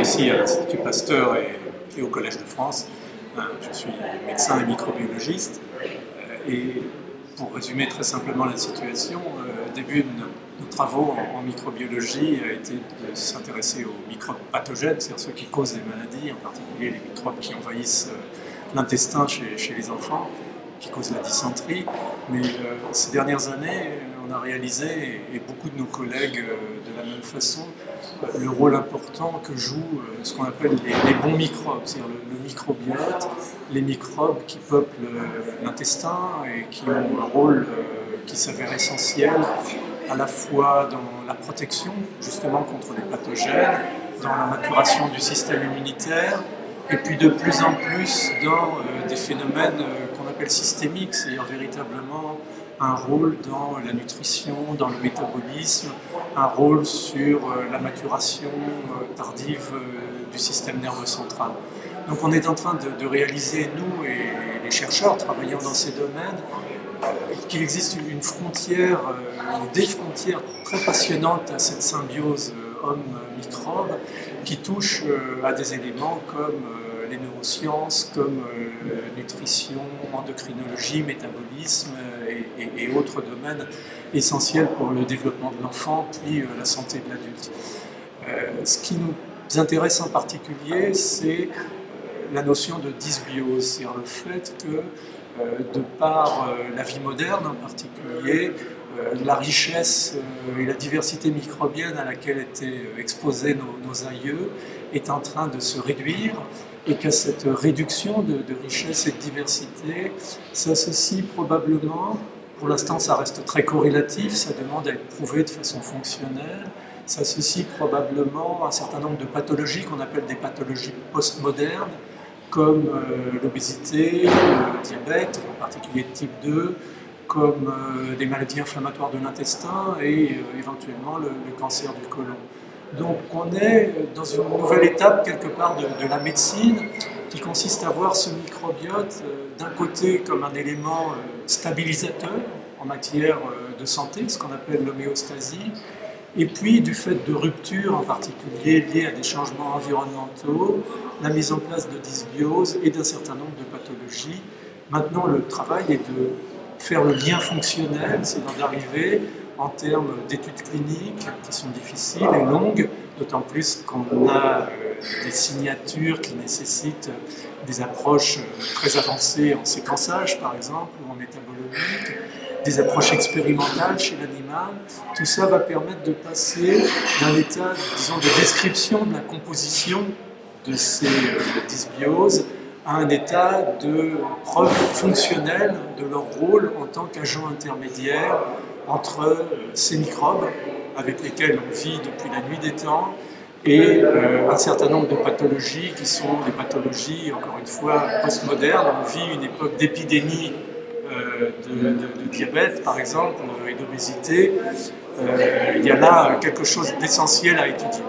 ici à l'Institut Pasteur et au Collège de France. Je suis médecin et microbiologiste. Et pour résumer très simplement la situation, le début de nos travaux en microbiologie a été de s'intéresser aux microbes pathogènes, c'est-à-dire ceux qui causent des maladies, en particulier les microbes qui envahissent l'intestin chez les enfants, qui causent la dysenterie. Mais ces dernières années, on a réalisé, et beaucoup de nos collègues de la même façon, le rôle important que jouent ce qu'on appelle les bons microbes, c'est-à-dire le microbiote, les microbes qui peuplent l'intestin et qui ont un rôle qui s'avère essentiel à la fois dans la protection justement contre les pathogènes, dans la maturation du système immunitaire, et puis de plus en plus dans des phénomènes qu'on appelle systémiques, c'est-à-dire véritablement un rôle dans la nutrition, dans le métabolisme, un rôle sur la maturation tardive du système nerveux central. Donc on est en train de réaliser, nous et les chercheurs travaillant dans ces domaines, qu'il existe une frontière, des frontières très passionnantes à cette symbiose homme-microbe qui touche à des éléments comme les neurosciences, comme nutrition, endocrinologie, métabolisme et autres domaines essentiels pour le développement de l'enfant, puis la santé de l'adulte. Ce qui nous intéresse en particulier, c'est la notion de dysbiose, c'est-à-dire le fait que, de par la vie moderne en particulier, la richesse et la diversité microbienne à laquelle étaient exposés nos aïeux est en train de se réduire, et qu'à cette réduction de richesse et de diversité s'associe probablement, pour l'instant ça reste très corrélatif, ça demande à être prouvé de façon fonctionnelle, s'associe probablement un certain nombre de pathologies qu'on appelle des pathologies postmodernes, comme l'obésité, le diabète, en particulier de type 2, comme des maladies inflammatoires de l'intestin et éventuellement le cancer du côlon. Donc on est dans une nouvelle étape quelque part de la médecine qui consiste à voir ce microbiote d'un côté comme un élément stabilisateur en matière de santé, ce qu'on appelle l'homéostasie, et puis du fait de ruptures en particulier liées à des changements environnementaux, la mise en place de dysbiose et d'un certain nombre de pathologies. Maintenant le travail est de faire le lien fonctionnel, c'est d'arriver en termes d'études cliniques qui sont difficiles et longues, d'autant plus qu'on a des signatures qui nécessitent des approches très avancées en séquençage par exemple, ou en métabolomique, des approches expérimentales chez l'animal. Tout ça va permettre de passer d'un état, disons, de description de la composition de ces dysbioses à un état de preuve fonctionnelle de leur rôle en tant qu'agent intermédiaire entre ces microbes avec lesquels on vit depuis la nuit des temps et un certain nombre de pathologies qui sont des pathologies, encore une fois, postmodernes. On vit une époque d'épidémie de diabète, par exemple, et d'obésité. Il y a là quelque chose d'essentiel à étudier.